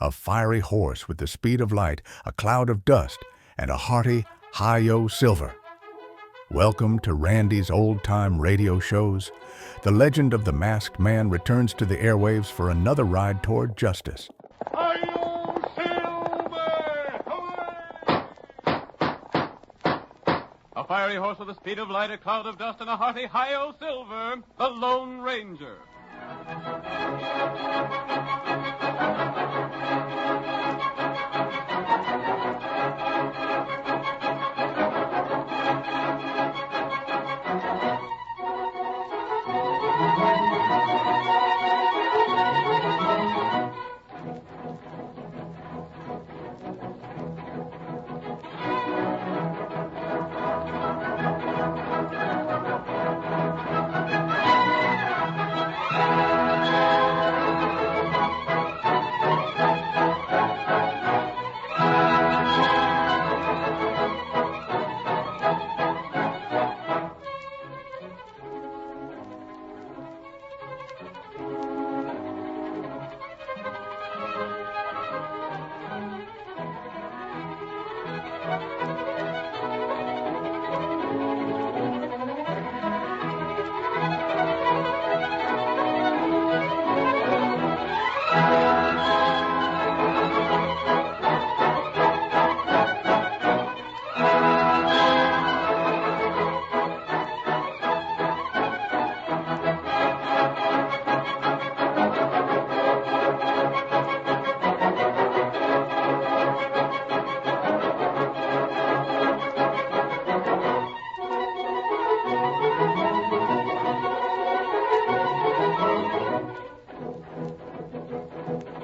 A fiery horse with the speed of light, a cloud of dust, and a hearty hi-yo silver. Welcome to Randy's old-time radio shows. The legend of the Masked Man returns to the airwaves for another ride toward justice. Hi-yo, Silver! Away! A fiery horse with the speed of light, a cloud of dust, and a hearty hi-yo silver, the Lone Ranger.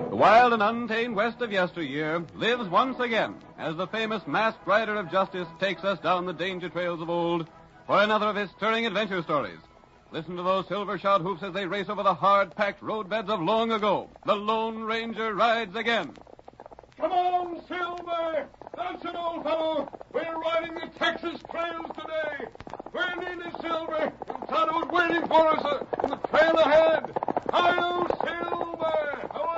The wild and untamed West of yesteryear lives once again as the famous masked rider of justice takes us down the danger trails of old for another of his stirring adventure stories. Listen to those silver-shod hoofs as they race over the hard-packed roadbeds of long ago. The Lone Ranger rides again. Come on, Silver! That's it, old fellow! We're riding the Texas trails today! We're nearly Silver, and Tonto's waiting for us on the trail ahead! Hi-yo, Silver! Away!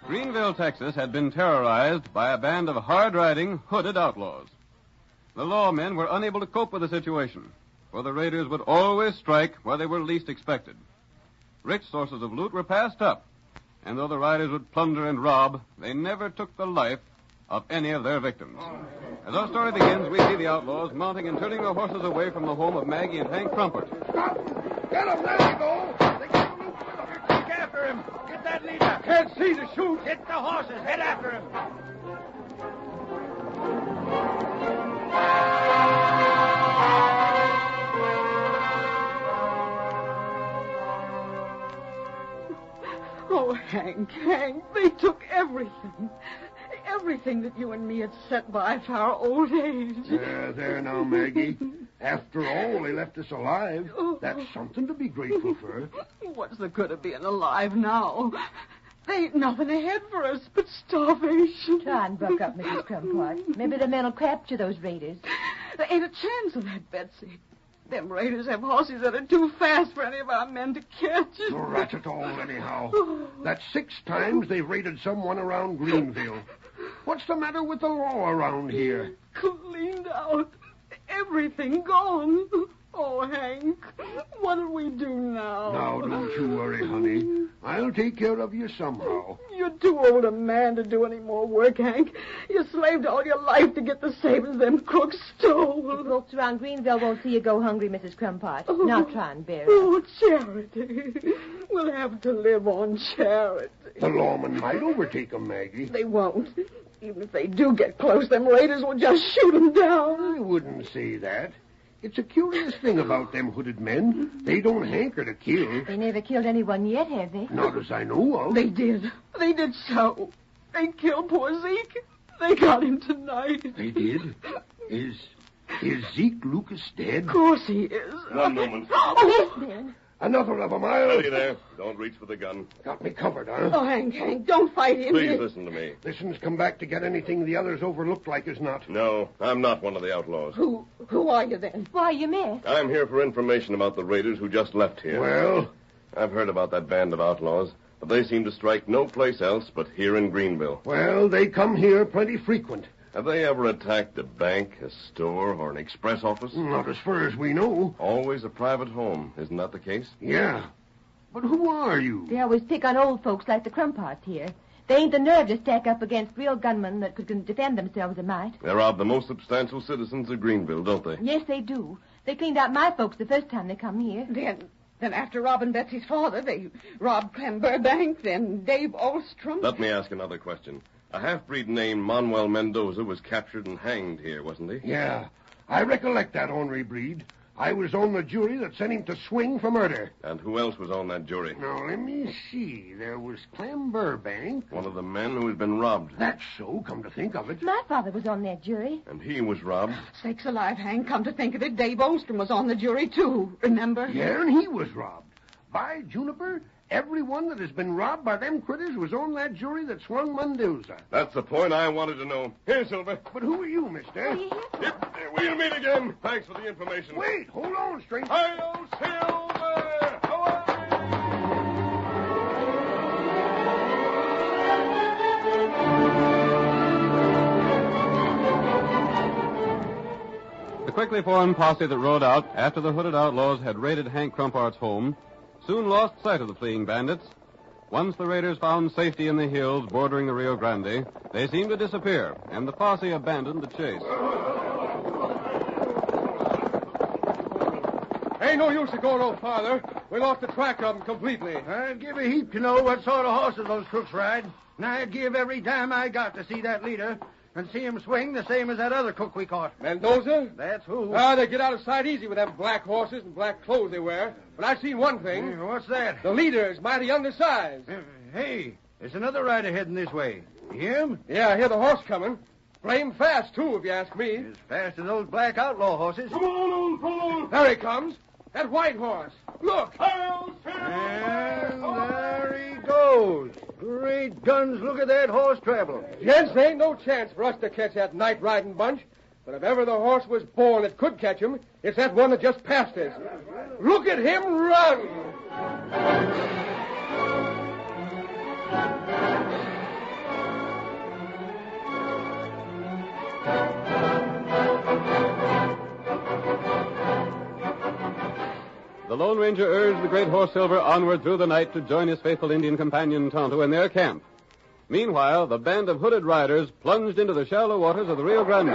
Greenville, Texas had been terrorized by a band of hard-riding, hooded outlaws. The lawmen were unable to cope with the situation, for the raiders would always strike where they were least expected. Rich sources of loot were passed up, and though the riders would plunder and rob, they never took the life of any of their victims. As our story begins, we see the outlaws mounting and turning their horses away from the home of Maggie and Hank Crumpet. Stop! Get him! There you go! They got him! Take after him! Get that leader! Can't see to shoot! Get the horses! Head after him! Oh, Hank, they took everything. Everything that you and me had set by for our old age. There now, Maggie. After all, they left us alive. That's something to be grateful for. What's the good of being alive now? There ain't nothing ahead for us but starvation. Try and buck up, Mrs. Crumpart. Maybe the men will capture those raiders. There ain't a chance of that, Betsy. Them raiders have horses that are too fast for any of our men to catch. No rats at all, anyhow. That's 6 times they've raided someone around Greenville. What's the matter with the law around here? Cleaned out. Everything gone. Oh, Hank, what'll we do now? Now, don't you worry, honey. I'll take care of you somehow. You're too old a man to do any more work, Hank. You slaved all your life to get the savings them crooks stole. The folks around Greenville won't see you go hungry, Mrs. Crumpart. Now try and bear it. Oh, charity. We'll have to live on charity. The lawmen might overtake 'em, Maggie. They won't. Even if they do get close, them raiders will just shoot 'em down. I wouldn't say that. It's a curious thing about them hooded men. They don't hanker to kill. They never killed anyone yet, have they? Not as I know of. They did. They did so. They killed poor Zeke. They got him tonight. They did? Is Zeke Lucas dead? Of course he is. One moment. Oh, Ben. Another of 'em, I'll... Steady there. Don't reach for the gun. Got me covered, huh? Oh, Hank, don't fight him. Please listen to me. Listen's come back to get anything the others overlooked like as not. No, I'm not one of the outlaws. Who are you then? Why, you missed. I'm here for information about the raiders who just left here. Well? I've heard about that band of outlaws, but they seem to strike no place else but here in Greenville. Well, they come here plenty frequent. Have they ever attacked a bank, a store, or an express office? Not as far as we know. Always a private home. Isn't that the case? Yeah. But who are you? They always pick on old folks like the Crumparts here. They ain't the nerve to stack up against real gunmen that could defend themselves a mite. They rob the most substantial citizens of Greenville, don't they? Yes, they do. They cleaned out my folks the first time they come here. Then after robbing Betsy's father, they robbed Clem Burbank, then Dave Ostrom. Let me ask another question. A half-breed named Manuel Mendoza was captured and hanged here, wasn't he? Yeah. I recollect that ornery breed. I was on the jury that sent him to swing for murder. And who else was on that jury? Now, let me see. There was Clem Burbank. One of the men who had been robbed. That's so, come to think of it. My father was on that jury. And he was robbed. Sakes alive, Hank, come to think of it, Dave Ostrom was on the jury, too, remember? Yeah, and he was robbed. By Juniper, everyone that has been robbed by them critters was on that jury that swung Mendoza. That's the point I wanted to know. Here, Silver. But who are you, mister? Yep, we'll meet again. Thanks for the information. Wait, hold on, stranger. Hi-yo, Silver! Away! The quickly formed posse that rode out after the hooded outlaws had raided Hank Crumpart's home soon lost sight of the fleeing bandits. Once the raiders found safety in the hills bordering the Rio Grande, they seemed to disappear, and the posse abandoned the chase. Ain't no use to go no farther. We lost the track of them completely. I'd give a heap to know what sort of horses those crooks ride. And I'd give every dime I got to see that leader and see him swing the same as that other crook we caught. Mendoza? That's who. They get out of sight easy with them black horses and black clothes they wear. But I've seen one thing. What's that? The leader is mighty undersized. Hey, there's another rider heading this way. Him? Yeah, I hear the horse coming. Blame fast, too, if you ask me. As fast as those black outlaw horses. Come on, old fellow. There he comes. That white horse. Look. And there he goes. Great guns, look at that horse travel. Gents, there ain't no chance for us to catch that night-riding bunch. But if ever the horse was born that could catch him, it's that one that just passed us. Look at him run! The Lone Ranger urged the great horse Silver onward through the night to join his faithful Indian companion Tonto in their camp. Meanwhile, the band of hooded riders plunged into the shallow waters of the Rio Grande.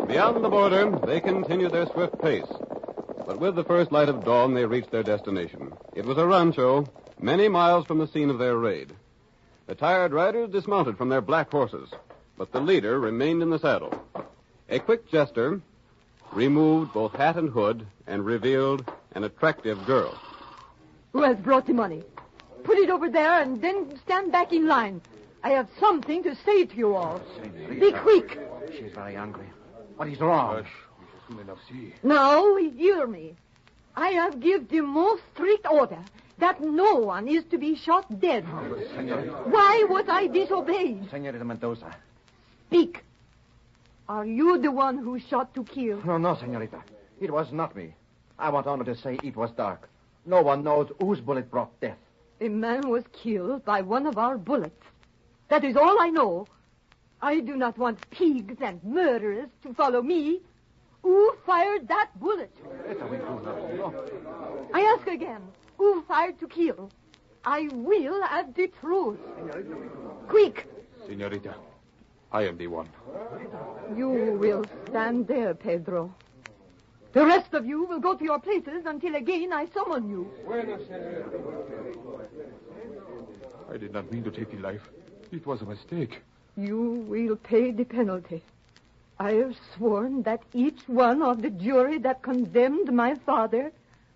Beyond the border, they continued their swift pace. But with the first light of dawn, they reached their destination. It was a rancho, many miles from the scene of their raid. The tired riders dismounted from their black horses, but the leader remained in the saddle. A quick gesture removed both hat and hood and revealed an attractive girl. Who has brought the money? Put it over there and then stand back in line. I have something to say to you all. Be quick. She's very angry. What is wrong? Now, hear me. I have given the most strict order that no one is to be shot dead. Why was I disobeyed? Senorita Mendoza. Speak. Are you the one who shot to kill? No, senorita. It was not me. I want honor to say it was dark. No one knows whose bullet brought death. A man was killed by one of our bullets. That is all I know. I do not want pigs and murderers to follow me. Who fired that bullet? I ask again, who fired to kill? I will have the truth. Quick! Senorita, I am the one. You will stand there, Pedro. The rest of you will go to your places until again I summon you. I did not mean to take the life. It was a mistake. You will pay the penalty. I have sworn that each one of the jury that condemned my father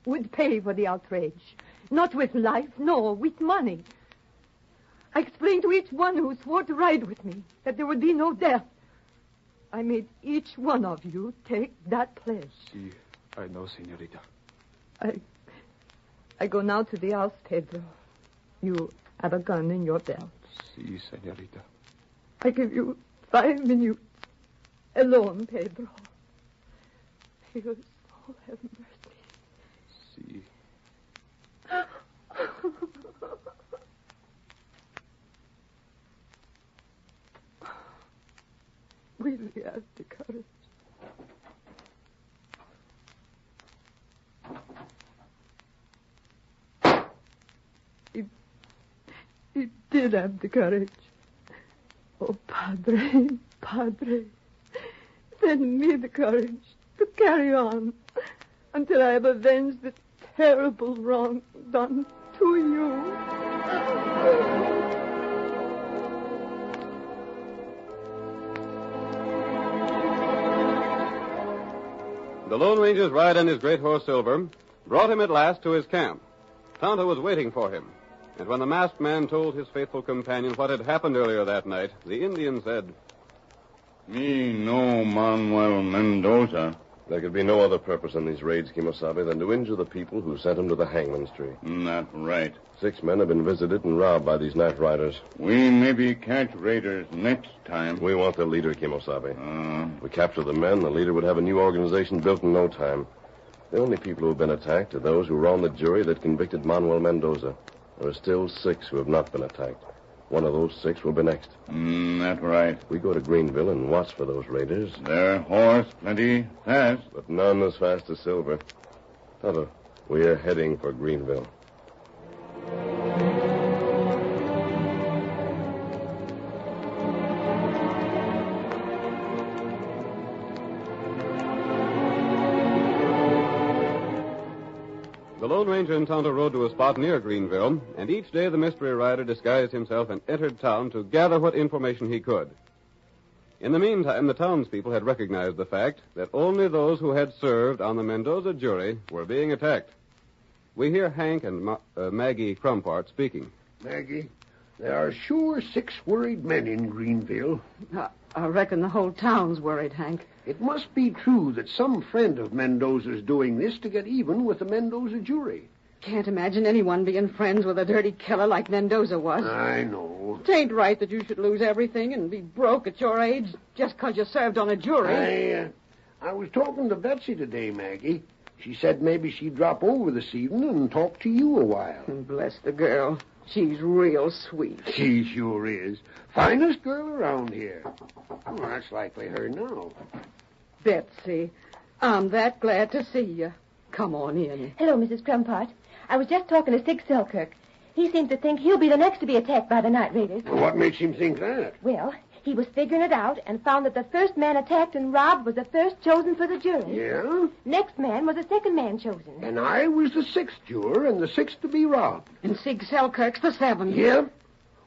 would pay for the outrage. Not with life, nor with money. I explained to each one who swore to ride with me that there would be no death. I made each one of you take that pledge. Si, I know, senorita. I go now to the house, Pedro. You have a gun in your belt. Si, senorita. I give you 5 minutes alone, Pedro. May your soul have mercy. Si. Will you have the courage? He did have the courage. Oh, Padre, Padre, send me the courage to carry on until I have avenged the terrible wrong done to you. The Lone Ranger's ride on his great horse Silver brought him at last to his camp. Tonto was waiting for him, and when the masked man told his faithful companion what had happened earlier that night, the Indian said, Me no Manuel Mendoza. There could be no other purpose in these raids, Kimosabe, than to injure the people who sent him to the hangman's tree. Not right. 6 men have been visited and robbed by these night riders. We maybe catch raiders next time. We want the leader, Kimosabe. If we capture the men, the leader would have a new organization built in no time. The only people who have been attacked are those who were on the jury that convicted Manuel Mendoza. There are still 6 who have not been attacked. One of those 6 will be next. That's right. We go to Greenville and watch for those raiders. Their horse plenty fast. But none as fast as Silver. Tonto, we are heading for Greenville. The Lone Ranger and Tonto rode to a spot near Greenville, and each day the mystery rider disguised himself and entered town to gather what information he could. In the meantime, the townspeople had recognized the fact that only those who had served on the Mendoza jury were being attacked. We hear Hank and Maggie Crumpart speaking. Maggie, there are sure 6 worried men in Greenville. I reckon the whole town's worried, Hank. It must be true that some friend of Mendoza's doing this to get even with the Mendoza jury. Can't imagine anyone being friends with a dirty killer like Mendoza was. I know. It ain't right that you should lose everything and be broke at your age just 'cause you served on a jury. I was talking to Betsy today, Maggie. She said maybe she'd drop over this evening and talk to you a while. Bless the girl. She's real sweet. She sure is. Finest girl around here. Oh, that's likely her now. Betsy, I'm that glad to see you. Come on in. Hello, Mrs. Crumpart. I was just talking to Sig Selkirk. He seems to think he'll be the next to be attacked by the night raiders. What makes him think that? Well, he was figuring it out and found that the first man attacked and robbed was the first chosen for the jury. Yeah? Next man was the second man chosen. And I was the 6th juror and the 6th to be robbed. And Sig Selkirk's the 7th. Yep.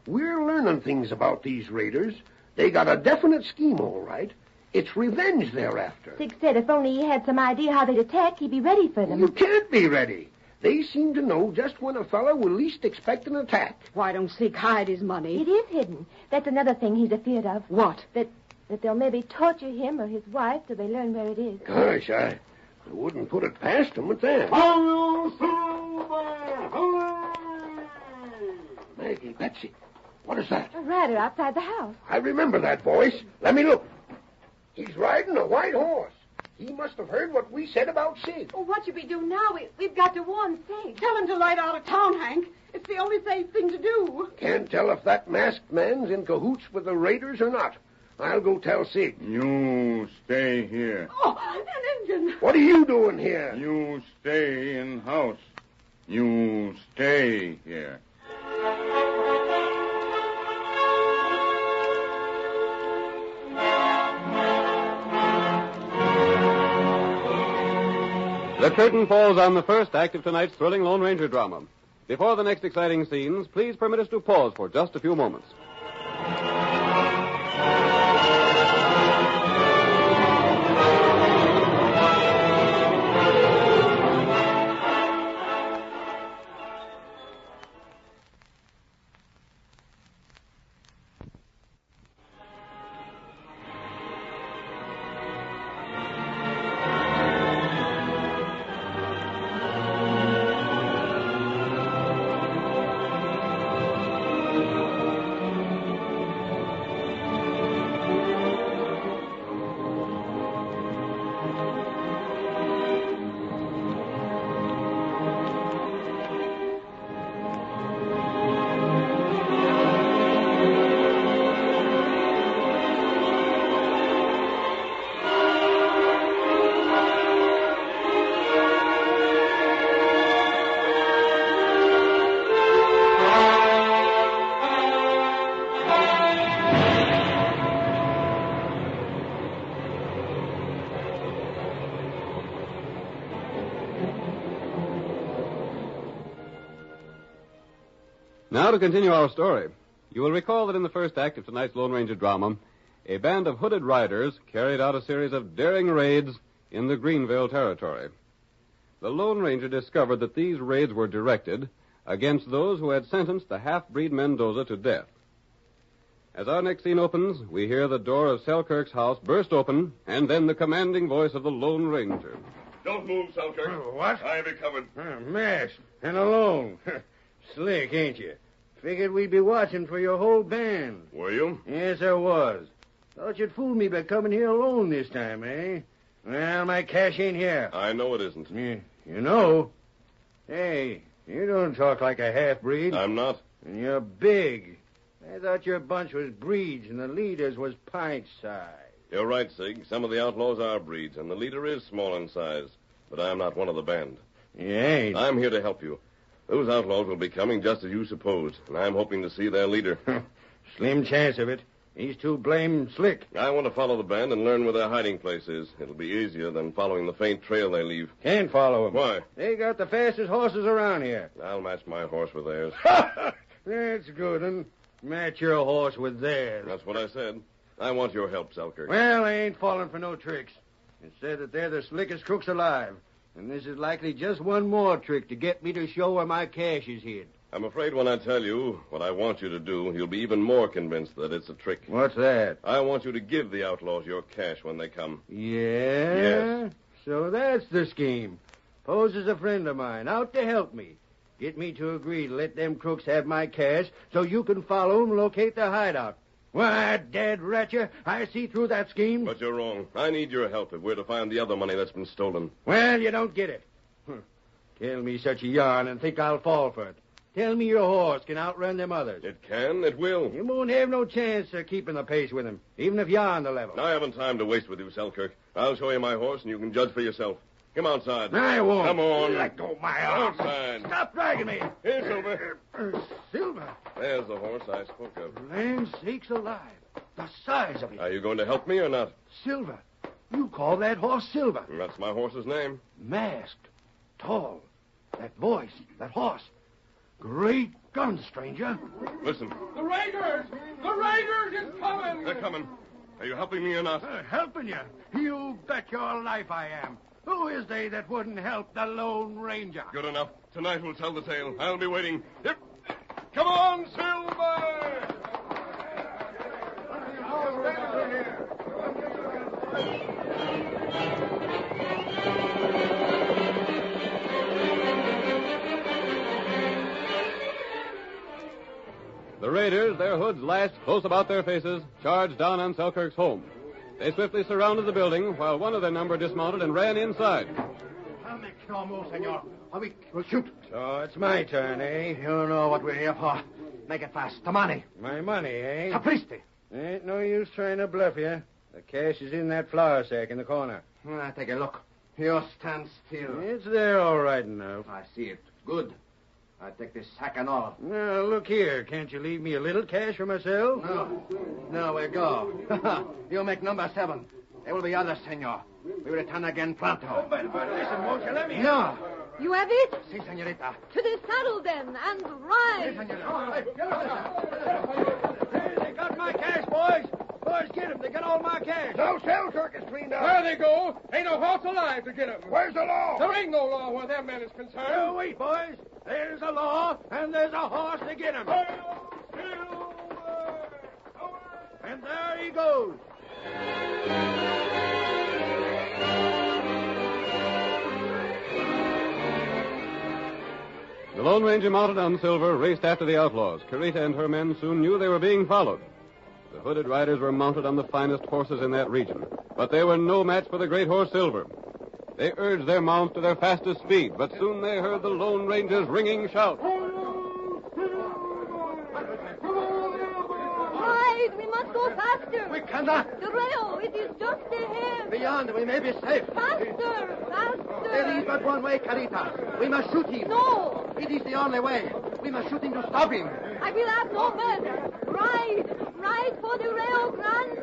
We're learning things about these raiders. They got a definite scheme, all right. It's revenge they're after. Sig said if only he had some idea how they'd attack, he'd be ready for them. You can't be ready. They seem to know just when a fellow will least expect an attack. Why don't Sig hide his money? It is hidden. That's another thing he's afeard of. What? That they'll maybe torture him or his wife till they learn where it is. Gosh, I wouldn't put it past them at that. Hello, Silver! Hooray! Maggie, Betsy, what is that? A rider outside the house. I remember that voice. Let me look. He's riding a white horse. He must have heard what we said about Sig. Well, what should we do now? We've got to warn Sig. Tell him to light out of town, Hank. It's the only safe thing to do. Can't tell if that masked man's in cahoots with the raiders or not. I'll go tell Sig. You stay here. Oh, an Indian. What are you doing here? You stay in house. You stay here. The curtain falls on the first act of tonight's thrilling Lone Ranger drama. Before the next exciting scenes, please permit us to pause for just a few moments. Now to continue our story. You will recall that in the first act of tonight's Lone Ranger drama, a band of hooded riders carried out a series of daring raids in the Greenville territory. The Lone Ranger discovered that these raids were directed against those who had sentenced the half-breed Mendoza to death. As our next scene opens, we hear the door of Selkirk's house burst open, and then the commanding voice of the Lone Ranger. Don't move, Selkirk. What? I have it covered. Masked and alone. Slick, ain't you? Figured we'd be watching for your whole band. Were you? Yes, I was. Thought you'd fool me by coming here alone this time, eh? Well, my cash ain't here. I know it isn't. You know? Hey, you don't talk like a half-breed. I'm not. And you're big. I thought your bunch was breeds and the leaders was pint-sized. You're right, Sig. Some of the outlaws are breeds, and the leader is small in size. But I'm not one of the band. You ain't? I'm here to help you. Those outlaws will be coming just as you supposed, and I'm hoping to see their leader. Slim chance of it. He's too blame slick. I want to follow the band and learn where their hiding place is. It'll be easier than following the faint trail they leave. Can't follow them. Why? They got the fastest horses around here. I'll match my horse with theirs. That's good, and match your horse with theirs. That's what I said. I want your help, Selkirk. Well, I ain't falling for no tricks. It said that they're the slickest crooks alive. And this is likely just one more trick to get me to show where my cash is hid. I'm afraid when I tell you what I want you to do, you'll be even more convinced that it's a trick. What's that? I want you to give the outlaws your cash when they come. Yeah? Yes. So that's the scheme. Pose as a friend of mine, out to help me. Get me to agree to let them crooks have my cash so you can follow and locate their hideout. Why, dead wretcher, I see through that scheme. But you're wrong. I need your help if we're to find the other money that's been stolen. Well, you don't get it. Tell me such a yarn and think I'll fall for it. Tell me your horse can outrun them others. It can, it will. You won't have no chance of keeping the pace with him, even if you're on the level. I haven't time to waste with you, Selkirk. I'll show you my horse, and you can judge for yourself. Come outside. I won't. Come on. Let go of my arm. Outside. Stop dragging me. Here, Silver. Silver. There's the horse I spoke of. Land sakes alive. The size of it. Are you going to help me or not? Silver. You call that horse Silver. That's my horse's name. Masked. Tall. That voice. That horse. Great gun, stranger. Listen. The Raiders! The Raiders is coming! They're coming. Are you helping me or not? Helping you? You bet your life I am. Who is they that wouldn't help the Lone Ranger? Good enough. Tonight we'll tell the tale. I'll be waiting. Yep. Come on, Silver! The raiders, their hoods lashed close about their faces, charged down on Selkirk's home. They swiftly surrounded the building, while one of their number dismounted and ran inside. I'll make no move, senor. Or we'll shoot. So it's my turn, eh? You know what we're here for. Make it fast. The money. My money, eh? Sapristi. Ain't no use trying to bluff you. The cash is in that flour sack in the corner. Take a look. You stand still. It's there all right enough. I see it. Good. I take this sack and all. Now, look here. Can't you leave me a little cash for myself? No, we go. You make number 7. There will be others, senor. We return again pronto. But listen, won't you let me... No. You have it? Si, senorita. To the saddle, then, and ride. Hey, they got my cash, boys. Boys, get them. They got all my cash. No, Selkirk is cleaned up. There they go. Ain't no horse alive to get 'em. Where's the law? There ain't no law where that man is concerned. Oh, wait, boys. There's a law, and there's a horse to get him. And there he goes. The Lone Ranger, mounted on Silver, raced after the outlaws. Carita and her men soon knew they were being followed. The hooded riders were mounted on the finest horses in that region, but they were no match for the great horse Silver. They urged their mounts to their fastest speed, but soon they heard the Lone Ranger's ringing shout. Ride! We must go faster. We cannot. The rail, it is just ahead. Beyond, we may be safe. Faster! Faster! There is but one way, Carita. We must shoot him. No! It is the only way. We must shoot him to stop him. I will have no men. Ride! Ride for the Rio Grande!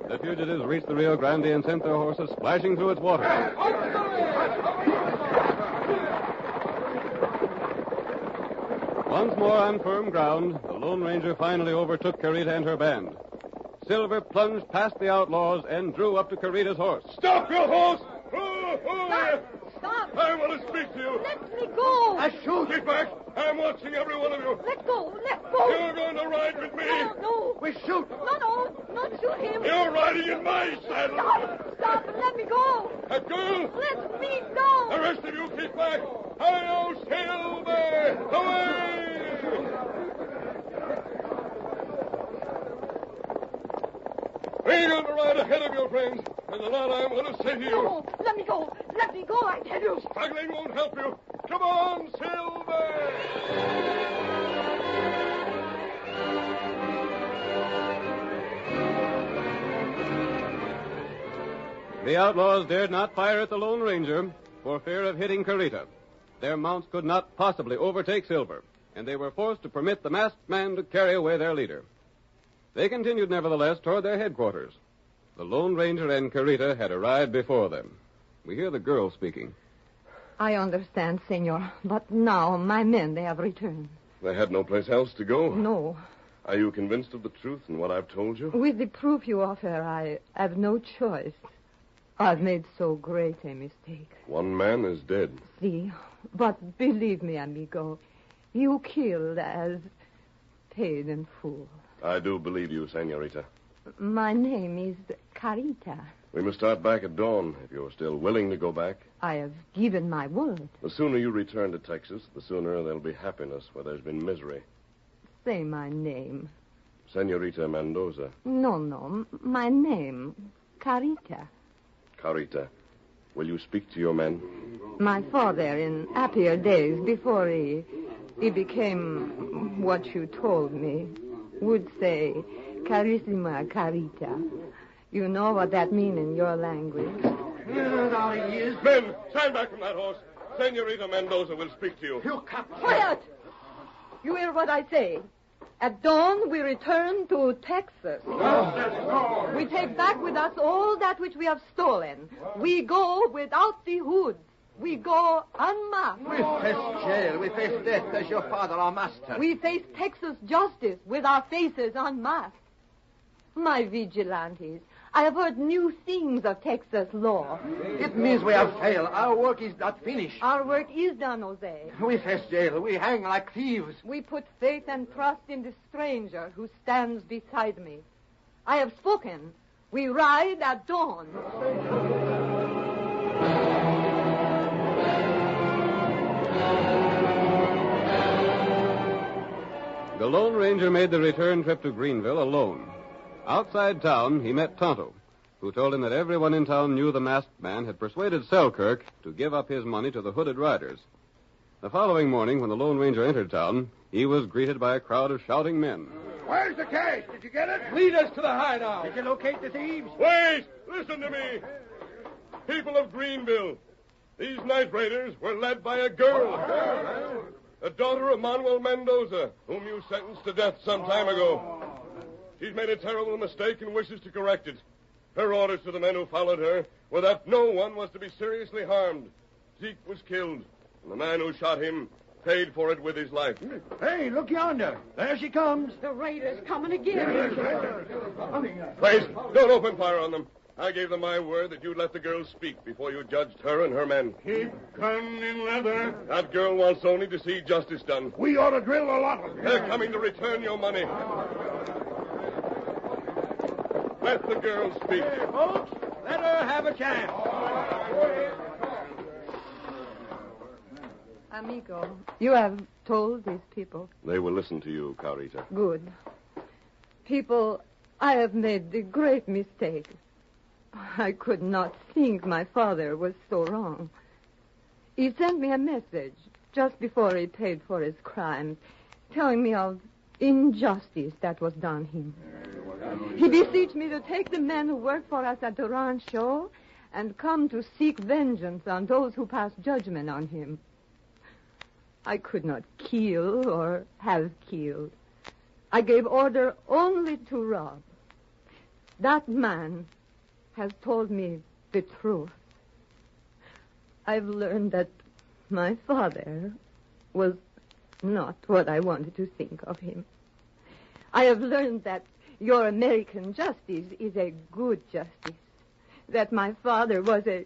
The fugitives reached the Rio Grande and sent their horses splashing through its water. Once more on firm ground, the Lone Ranger finally overtook Carita and her band. Silver plunged past the outlaws and drew up to Carita's horse. Stop your horse! Stop! I want to speak to you. Let me go! I shoot! Keep back! I'm watching every one of you. Let go! Let go! You're going to ride with me. No! We shoot! No! Not shoot him! You're riding in my saddle. Stop and let me go! That girl! Let me go! The rest of you keep back. Hi-yo, Silver! Away! We're going to ride ahead of you, friends. There's a lot I want to say to you. No, let me go! Let me go, I tell you! Struggling won't help you. Come on, Silver! The outlaws dared not fire at the Lone Ranger for fear of hitting Carita. Their mounts could not possibly overtake Silver, and they were forced to permit the masked man to carry away their leader. They continued, nevertheless, toward their headquarters. The Lone Ranger and Carita had arrived before them. We hear the girl speaking. I understand, senor, but now my men, they have returned. They had no place else to go. No. Are you convinced of the truth in what I've told you? With the proof you offer, I have no choice. I've made so great a mistake. One man is dead. See, but believe me, amigo, you killed as paid in full. I do believe you, Senorita. My name is Carita. We must start back at dawn if you're still willing to go back. I have given my word. The sooner you return to Texas, the sooner there'll be happiness where there's been misery. Say my name. Senorita Mendoza. No, my name, Carita. Carita, will you speak to your men? My father, in happier days, before he became what you told me, would say, Carissima Carita. You know what that means in your language. There he is. Men, stand back from that horse. Senorita Mendoza will speak to you. You cut. Quiet! You hear what I say. At dawn, we return to Texas. We take back with us all that which we have stolen. We go without the hoods. We go unmasked. We face jail. We face death as your father, our master. We face Texas justice with our faces unmasked. My vigilantes, I have heard new things of Texas law. It means we have failed. Our work is not finished. Our work is done, Jose. We face jail. We hang like thieves. We put faith and trust in the stranger who stands beside me. I have spoken. We ride at dawn. The Lone Ranger made the return trip to Greenville alone. Outside town, he met Tonto, who told him that everyone in town knew the masked man had persuaded Selkirk to give up his money to the hooded riders. The following morning, when the Lone Ranger entered town, he was greeted by a crowd of shouting men. Where's the cash? Did you get it? Lead us to the hideout. Did you locate the thieves? Wait! Listen to me. People of Greenville, these night raiders were led by a girl. A daughter of Manuel Mendoza, whom you sentenced to death some time ago. She's made a terrible mistake and wishes to correct it. Her orders to the men who followed her were that no one was to be seriously harmed. Zeke was killed, and the man who shot him paid for it with his life. Hey, look yonder. There she comes. The raiders coming again. Please, don't open fire on them. I gave them my word that you'd let the girl speak before you judged her and her men. Keep gun in leather. That girl wants only to see justice done. We ought to drill a lot of them. They're coming to return your money. Let the girl speak. Hey, folks, let her have a chance. Amigo, you have told these people. They will listen to you, Carita. Good. People, I have made the great mistake. I could not think my father was so wrong. He sent me a message just before he paid for his crimes, telling me of injustice that was done him. He beseeched me to take the men who worked for us at the rancho and come to seek vengeance on those who passed judgment on him. I could not kill or have killed. I gave order only to rob. That man has told me the truth. I've learned that my father was not what I wanted to think of him. I have learned that your American justice is a good justice. That my father was a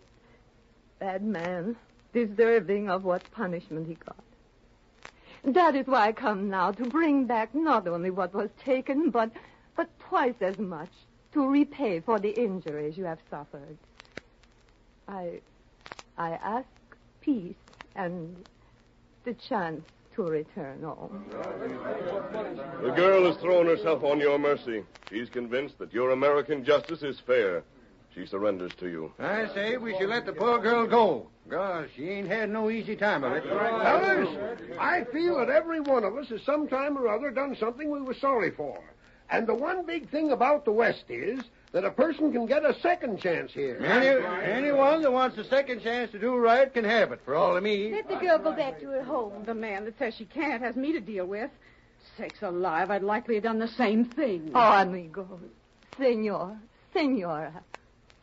bad man, deserving of what punishment he got. That is why I come now to bring back not only what was taken, but twice as much to repay for the injuries you have suffered. I ask peace and the chance to return home. The girl has thrown herself on your mercy. She's convinced that your American justice is fair. She surrenders to you. I say we should let the poor girl go. Gosh, she ain't had no easy time of it. Fellas, I feel that every one of us has some time or other done something we were sorry for. And the one big thing about the West is that a person can get a second chance here. Anyone that wants a second chance to do right can have it, for all of me. Let the girl go back to her home. The man that says she can't has me to deal with. Sakes alive, I'd likely have done the same thing. Oh, amigo. Senora,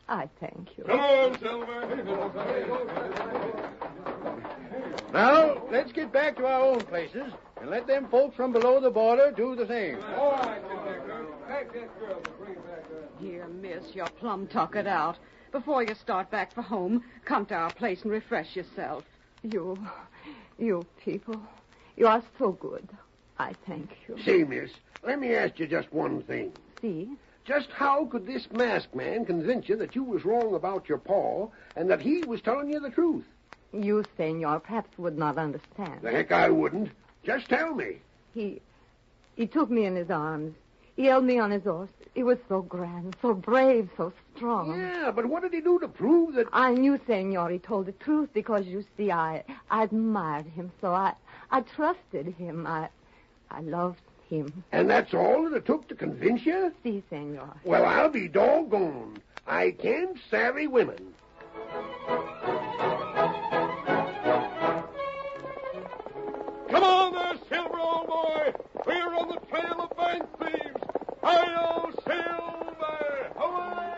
I thank you. Come on, Silver. Now, let's get back to our own places and let them folks from below the border do the same. All right, back that girl. Bring it back up. Here, miss, you're plumb tuckered out. Before you start back for home, come to our place and refresh yourself. You people, you are so good. I thank you. See, miss, let me ask you just one thing. See? Just how could this masked man convince you that you was wrong about your paw and that he was telling you the truth? You, senor, perhaps would not understand. The heck I wouldn't. Just tell me. He took me in his arms. He held me on his horse. He was so grand, so brave, so strong. Yeah, but what did he do to prove that... I knew, senor, he told the truth because, you see, I admired him, so I trusted him. I loved him. And that's all that it took to convince you? Si, senor. Well, I'll be doggone. I can't savvy women. Come on there, Silver, old boy. We're on the trail of bank thieves. Hi-yo, Silver! Away!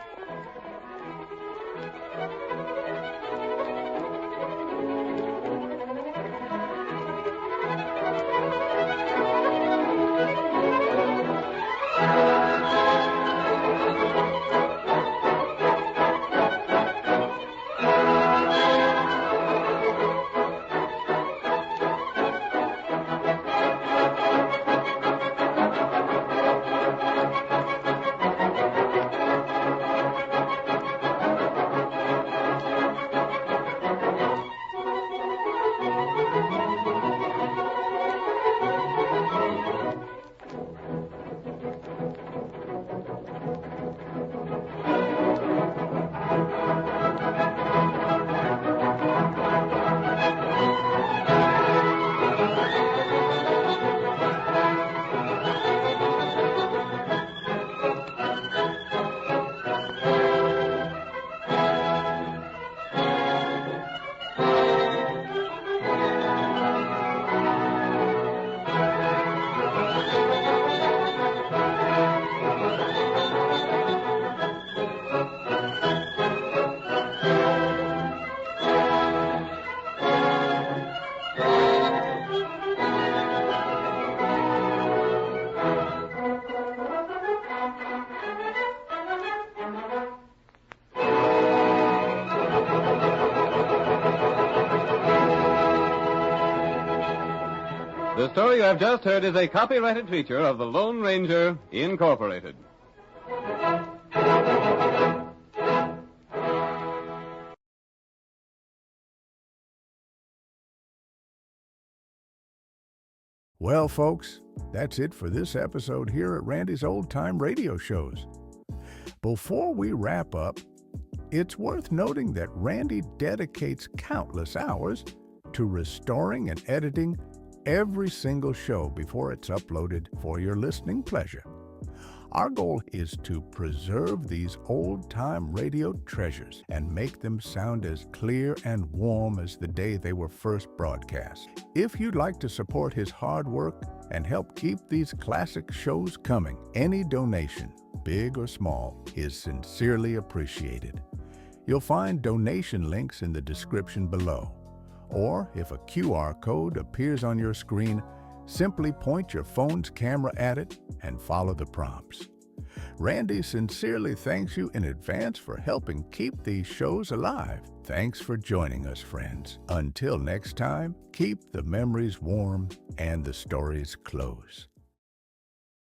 The story you have just heard is a copyrighted feature of the Lone Ranger, Incorporated. Well, folks, that's it for this episode here at Randy's Old Time Radio Shows. Before we wrap up, it's worth noting that Randy dedicates countless hours to restoring and editing every single show before it's uploaded for your listening pleasure. Our goal is to preserve these old-time radio treasures and make them sound as clear and warm as the day they were first broadcast. If you'd like to support his hard work and help keep these classic shows coming, any donation, big or small, is sincerely appreciated. You'll find donation links in the description below. Or if a QR code appears on your screen, Simply point your phone's camera at it and follow the prompts. Randy sincerely thanks you in advance for helping keep these shows alive. Thanks for joining us, friends. Until next time, keep the memories warm and the stories close.